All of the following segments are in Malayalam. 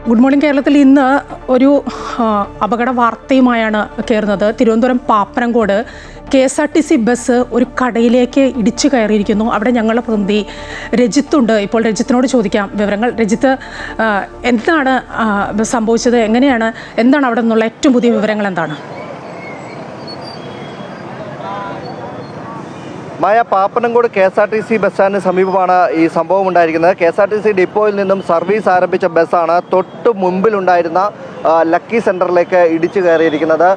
Good morning. കേരളത്തിൽ ഇന്ന് ഒരു അപകട വാർത്തയുമായാണ് കയറുന്നത്. തിരുവനന്തപുരം പാപ്പനംകോട് KSRTC ബസ് ഒരു കടയിലേക്ക് ഇടിച്ചു കയറിയിരിക്കുന്നു. അവിടെ ഞങ്ങളുടെ പ്രതിനിധി രജിത്തുണ്ട്. ഇപ്പോൾ രജിത്തിനോട് ചോദിക്കാം വിവരങ്ങൾ. രജിത്ത്, എന്താണ് സംഭവിച്ചത്? എന്താണ് അവിടെ നിന്നുള്ള ഏറ്റവും പുതിയ വിവരങ്ങൾ എന്താണ്? മായ, പാപ്പനംകോട് KSRTC ബസ് സ്റ്റാൻഡിന് സമീപമാണ് ഈ സംഭവം ഉണ്ടായിരിക്കുന്നത്. KSRTC ഡിപ്പോയിൽ നിന്നും സർവീസ് ആരംഭിച്ച ബസ്സാണ് തൊട്ട് മുമ്പിലുണ്ടായിരുന്ന ലക്കി സെൻറ്ററിലേക്ക് ഇടിച്ചു കയറിയിരിക്കുന്നത്.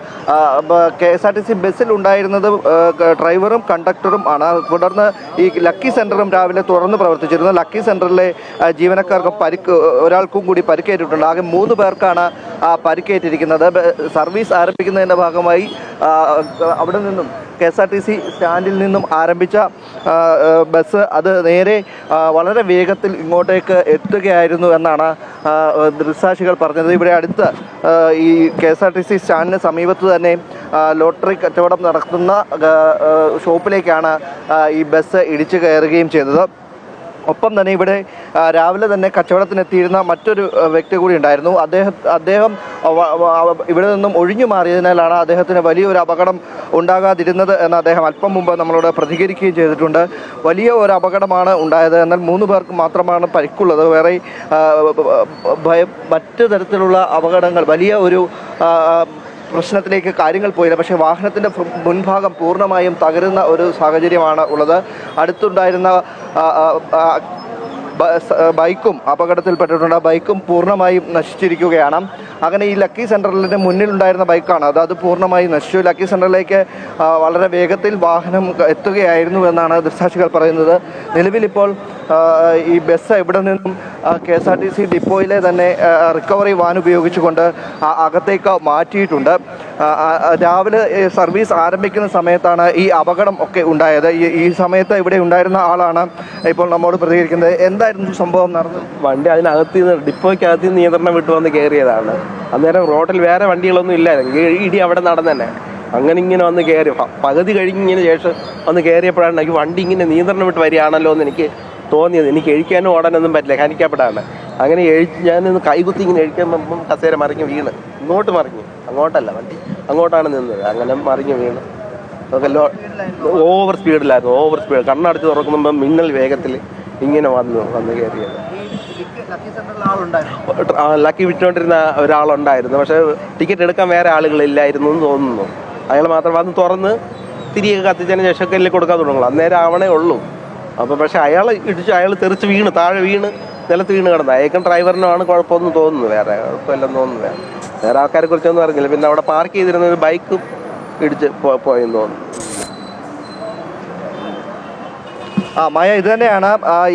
KSRTC ബസ്സിൽ ഉണ്ടായിരുന്നത് ഡ്രൈവറും കണ്ടക്ടറും ആണ്. തുടർന്ന് ഈ ലക്കി സെൻറ്ററും രാവിലെ തുറന്ന് പ്രവർത്തിച്ചിരുന്നു. ലക്കി സെൻറ്ററിലെ ജീവനക്കാർക്ക് ഒരാൾക്കും കൂടി പരിക്കേറ്റിട്ടുണ്ട്. ആകെ 3 പേർക്കാണ് പരിക്കേറ്റിരിക്കുന്നത്. സർവീസ് ആരംഭിക്കുന്നതിൻ്റെ ഭാഗമായി അവിടെ നിന്നും KSRTC സ്റ്റാൻഡിൽ നിന്നും ആരംഭിച്ച ബസ് അത് നേരെ വളരെ വേഗത്തിൽ ഇങ്ങോട്ടേക്ക് എത്തുകയായിരുന്നു എന്നാണ് ദൃക്സാക്ഷികൾ പറഞ്ഞത്. ഇവിടെ അടുത്ത് ഈ KSRTC സ്റ്റാൻഡിന് സമീപത്ത് തന്നെ ലോട്ടറി കച്ചവടം നടത്തുന്ന ഷോപ്പിലേക്കാണ് ഈ ബസ് ഇടിച്ചു കയറുകയും ചെയ്തത്. ഒപ്പം തന്നെ ഇവിടെ രാവിലെ തന്നെ കച്ചവടത്തിനെത്തിയിരുന്ന മറ്റൊരു വ്യക്തി കൂടി ഉണ്ടായിരുന്നു. അദ്ദേഹം ഇവിടെ നിന്നും ഒഴിഞ്ഞു മാറിയതിനാലാണ് അദ്ദേഹത്തിന് വലിയൊരു അപകടം ഉണ്ടാകാതിരുന്നത് എന്ന് അദ്ദേഹം അല്പം മുമ്പ് നമ്മളോട് പ്രതികരിക്കുകയും ചെയ്തിട്ടുണ്ട്. വലിയ ഒരു അപകടമാണ് ഉണ്ടായത്. എന്നാൽ 3 പേർക്ക് മാത്രമാണ് പരിക്കുള്ളത്. വേറെ മറ്റു തരത്തിലുള്ള അപകടങ്ങൾ, വലിയ ഒരു പ്രശ്നത്തിലേക്ക് കാര്യങ്ങൾ പോയില്ല. പക്ഷേ വാഹനത്തിൻ്റെ മുൻഭാഗം പൂർണ്ണമായും തകരുന്ന ഒരു സാഹചര്യമാണ് ഉള്ളത്. അടുത്തുണ്ടായിരുന്ന ബൈക്കും അപകടത്തിൽപ്പെട്ടിട്ടുണ്ട്. ബൈക്കും പൂർണ്ണമായും നശിച്ചിരിക്കുകയാണ്. അങ്ങനെ ഈ ലക്കി സെൻറ്ററിൻ്റെ മുന്നിലുണ്ടായിരുന്ന ബൈക്കാണ് അത് പൂർണ്ണമായും നശിച്ചു. ലക്കി സെൻറ്ററിലേക്ക് വളരെ വേഗത്തിൽ വാഹനം എത്തുകയായിരുന്നു എന്നാണ് ദൃക്സാക്ഷികൾ പറയുന്നത്. നിലവിലിപ്പോൾ ഈ ബസ് ഇവിടെ നിന്നും KSRTC ഡിപ്പോയിലെ തന്നെ റിക്കവറി വാൻ ഉപയോഗിച്ചുകൊണ്ട് അകത്തേക്ക് മാറ്റിയിട്ടുണ്ട്. രാവിലെ സർവീസ് ആരംഭിക്കുന്ന സമയത്താണ് ഈ അപകടം ഒക്കെ ഉണ്ടായത്. ഈ സമയത്ത് ഇവിടെ ഉണ്ടായിരുന്ന ആളാണ് ഇപ്പോൾ നമ്മോട് പ്രതികരിക്കുന്നത്. എന്തായിരുന്നു സംഭവം നടന്നത്? വണ്ടി അതിനകത്ത് നിന്ന് ഡിപ്പോയ്ക്കകത്ത് നിന്ന് നിയന്ത്രണം വിട്ടു വന്ന് കയറിയതാണ്. അന്നേരം റോഡിൽ വേറെ വണ്ടികളൊന്നും ഇല്ലായിരുന്നു. ഇടി അവിടെ നടന്നെ. അങ്ങനെ ഇങ്ങനെ വന്ന് കയറി പകുതി കഴിഞ്ഞതിന് ശേഷം വന്ന് കയറിയപ്പോഴാണ് എനിക്ക് വണ്ടി ഇങ്ങനെ നിയന്ത്രണം വിട്ട് വരികയാണല്ലോ എന്ന് എനിക്ക് തോന്നിയത്. എനിക്ക് എഴിക്കാനും ഓടാനൊന്നും പറ്റില്ല, ഹാൻഡിക്കാപ്പെടാണ്. അങ്ങനെ ഞാനൊന്ന് കൈകുത്തി ഇങ്ങനെ എഴിക്കുമ്പം കസേര മറിഞ്ഞ് വീണ് ഇങ്ങോട്ട് മറിഞ്ഞു. അങ്ങോട്ടല്ല, വണ്ടി അങ്ങോട്ടാണ് നിന്നത്. അങ്ങനെ മറിഞ്ഞ് വീണ് ഓവർ സ്പീഡിലായിരുന്നു. ഓവർ സ്പീഡ് കണ്ണടച്ച് തുറക്കുമ്പം മിന്നൽ വേഗത്തിൽ ഇങ്ങനെ വന്ന് കയറിയത്. ലക്കി വിട്ടുകൊണ്ടിരുന്ന ഒരാളുണ്ടായിരുന്നു. പക്ഷേ ടിക്കറ്റ് എടുക്കാൻ വേറെ ആളുകളില്ലായിരുന്നു എന്ന് തോന്നുന്നു. അയാൾ മാത്രം വന്ന് തുറന്ന് തിരികെ കത്തിച്ചതിന് ശേഷം കൊടുക്കാൻ തുടങ്ങുള്ളൂ. അന്നേരം ആവണേ ഉള്ളൂ. അപ്പോൾ പക്ഷേ അയാൾ തെറിച്ച് വീണ് താഴെ വീണ് നിലത്ത് വീണ് കിടന്നത്. അയക്കും ഡ്രൈവറിനാണ് കുഴപ്പമൊന്നും തോന്നുന്നു. വേറെ കുഴപ്പമില്ലെന്ന് തോന്നുന്നു. വേറെ ആൾക്കാരെ കുറിച്ചൊന്നും അറിഞ്ഞില്ല. പിന്നെ അവിടെ പാർക്ക് ചെയ്തിരുന്ന ഒരു ബൈക്കും ഇടിച്ച് പോയെന്ന് തോന്നുന്നു. മായ, ഇത് തന്നെയാണ്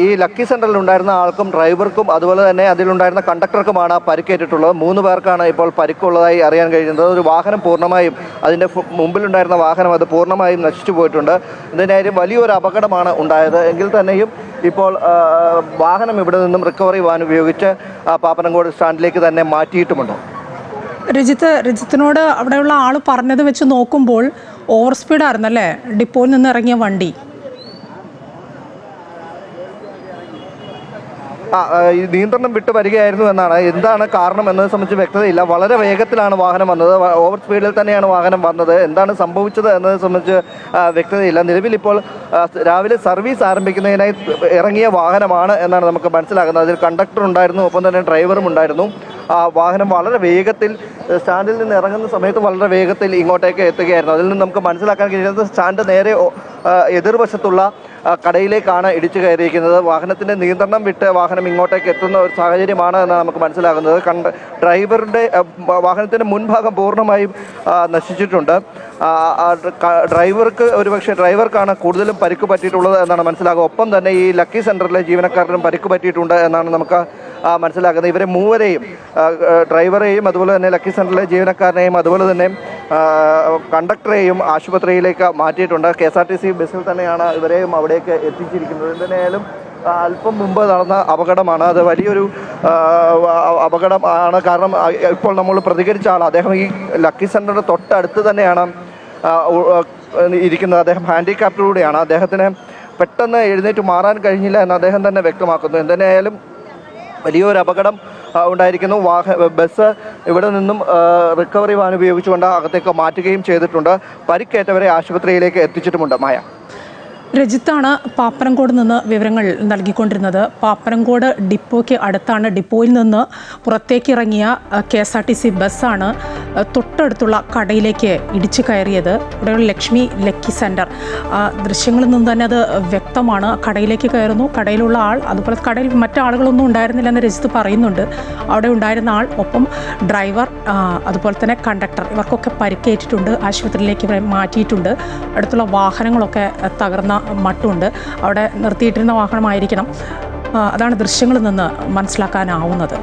ഈ ലക്കി സെൻറ്ററിൽ ഉണ്ടായിരുന്ന ആൾക്കും ഡ്രൈവർക്കും അതുപോലെ തന്നെ അതിലുണ്ടായിരുന്ന കണ്ടക്ടർക്കുമാണ് പരിക്കേറ്റിട്ടുള്ളത്. 3 പേർക്കാണ് ഇപ്പോൾ പരിക്കുള്ളതായി അറിയാൻ കഴിയുന്നത്. ഒരു വാഹനം പൂർണ്ണമായും, അതിൻ്റെ മുമ്പിലുണ്ടായിരുന്ന വാഹനം അത് പൂർണ്ണമായും നശിച്ചു പോയിട്ടുണ്ട്. ഇതിനായാലും വലിയൊരു അപകടമാണ് ഉണ്ടായത്. എങ്കിൽ തന്നെയും ഇപ്പോൾ വാഹനം ഇവിടെ നിന്നും റിക്കവറി വാൻ ഉപയോഗിച്ച് പാപ്പനംകോട് സ്റ്റാൻഡിലേക്ക് തന്നെ മാറ്റിയിട്ടുമുണ്ട്. രജിത്തിനോട് അവിടെയുള്ള ആൾ പറഞ്ഞത് വെച്ച് നോക്കുമ്പോൾ ഓവർ സ്പീഡായിരുന്നല്ലേ ഡിപ്പോയിൽ നിന്ന് ഇറങ്ങിയ വണ്ടി? ഈ നിയന്ത്രണം വിട്ട് വരികയായിരുന്നു എന്നാണ്. എന്താണ് കാരണം എന്നത് സംബന്ധിച്ച് വ്യക്തതയില്ല. വളരെ വേഗത്തിലാണ് വാഹനം വന്നത്. ഓവർ സ്പീഡിൽ തന്നെയാണ് വാഹനം വന്നത്. എന്താണ് സംഭവിച്ചത് എന്നത് സംബന്ധിച്ച് വ്യക്തതയില്ല. നിലവിലിപ്പോൾ രാവിലെ സർവീസ് ആരംഭിക്കുന്നതിനായി ഇറങ്ങിയ വാഹനമാണ് എന്നാണ് നമുക്ക് മനസ്സിലാകുന്നത്. അതിൽ കണ്ടക്ടർ ഉണ്ടായിരുന്നു, ഒപ്പം തന്നെ ഡ്രൈവറും ഉണ്ടായിരുന്നു. വാഹനം വളരെ വേഗത്തിൽ സ്റ്റാൻഡിൽ നിന്ന് ഇറങ്ങുന്ന സമയത്ത് വളരെ വേഗത്തിൽ ഇങ്ങോട്ടേക്ക് എത്തുകയായിരുന്നു. അതിൽ നിന്ന് നമുക്ക് മനസ്സിലാക്കാൻ കഴിയുന്നത് സ്റ്റാൻഡ് നേരെ എതിർവശത്തുള്ള കടയിലേക്കാണ് ഇടിച്ചു കയറിയിരിക്കുന്നത്. വാഹനത്തിൻ്റെ നിയന്ത്രണം വിട്ട് വാഹനം ഇങ്ങോട്ടേക്ക് എത്തുന്ന ഒരു സാഹചര്യമാണ് എന്നാണ് നമുക്ക് മനസ്സിലാകുന്നത്. ഡ്രൈവറുടെ വാഹനത്തിൻ്റെ മുൻഭാഗം പൂർണ്ണമായും നശിച്ചിട്ടുണ്ട്. ഡ്രൈവർക്കാണ് കൂടുതലും പരിക്ക് പറ്റിയിട്ടുള്ളത് എന്നാണ് മനസ്സിലാകുക. ഒപ്പം തന്നെ ഈ ലക്കി സെൻറ്ററിലെ ജീവനക്കാരനും പരിക്ക് പറ്റിയിട്ടുണ്ട് എന്നാണ് നമുക്ക് മനസ്സിലാക്കുന്നത്. ഇവരെ 3 ഡ്രൈവറെയും അതുപോലെ തന്നെ ലക്കി സെൻറ്ററിലെ ജീവനക്കാരനെയും അതുപോലെ തന്നെ കണ്ടക്ടറെയും ആശുപത്രിയിലേക്ക് മാറ്റിയിട്ടുണ്ട്. KSRTC ബസ്സിൽ തന്നെയാണ് ഇവരെയും അവിടേക്ക് എത്തിച്ചിരിക്കുന്നത്. എന്തായാലും അല്പം മുമ്പ് നടന്ന അപകടമാണ്. അത് വലിയൊരു അപകടമാണ്. കാരണം ഇപ്പോൾ നമ്മൾ പ്രതികരിച്ച ആൾ, അദ്ദേഹം ഈ ലക്കി സെൻറ്ററിൻ്റെ തൊട്ടടുത്ത് തന്നെയാണ് ഇരിക്കുന്നത്. അദ്ദേഹം ഹാൻഡിക്യാപ്റ്റിലൂടെയാണ്. അദ്ദേഹത്തിന് പെട്ടെന്ന് എഴുന്നേറ്റ് മാറാൻ കഴിഞ്ഞില്ല എന്ന് അദ്ദേഹം തന്നെ വ്യക്തമാക്കുന്നു. എന്തായാലും വലിയൊരു അപകടം ഉണ്ടായിരിക്കുന്നു. ബസ് ഇവിടെ നിന്നും റിക്കവറി വാൻ ഉപയോഗിച്ചുകൊണ്ട് അകത്തേക്ക് മാറ്റുകയും ചെയ്തിട്ടുണ്ട്. പരിക്കേറ്റവരെ ആശുപത്രിയിലേക്ക് എത്തിച്ചിട്ടുമുണ്ട്. മായ. രജിത്താണ് പാപ്പനംകോട് നിന്ന് വിവരങ്ങൾ നൽകിക്കൊണ്ടിരുന്നത്. പാപ്പനംകോട് ഡിപ്പോയ്ക്ക് അടുത്താണ്. ഡിപ്പോയിൽ നിന്ന് പുറത്തേക്ക് ഇറങ്ങിയ KSRTC ബസ്സാണ് തൊട്ടടുത്തുള്ള കടയിലേക്ക് ഇടിച്ചു കയറിയത്. ഇവിടെയുള്ള ലക്ഷ്മി ലക്കി സെൻറ്റർ, ദൃശ്യങ്ങളിൽ നിന്ന് തന്നെ അത് വ്യക്തമാണ്. കടയിലേക്ക് കയറുന്നു. കടയിലുള്ള ആൾ, അതുപോലെ കടയിൽ മറ്റാളുകളൊന്നും ഉണ്ടായിരുന്നില്ലെന്ന് രജിത്ത് പറയുന്നുണ്ട്. അവിടെ ഉണ്ടായിരുന്ന ആൾ, ഒപ്പം ഡ്രൈവർ, അതുപോലെ തന്നെ കണ്ടക്ടർ, ഇവർക്കൊക്കെ പരിക്കേറ്റിട്ടുണ്ട്. ആശുപത്രിയിലേക്ക് മാറ്റിയിട്ടുണ്ട്. അടുത്തുള്ള വാഹനങ്ങളൊക്കെ തകർന്ന മട്ടുണ്ട്. അവിടെ നിർത്തിയിട്ടിരുന്ന വാഹനമായിരിക്കണം. അതാണ് ദൃശ്യങ്ങളിൽ നിന്ന് മനസ്സിലാക്കാനാവുന്നത്.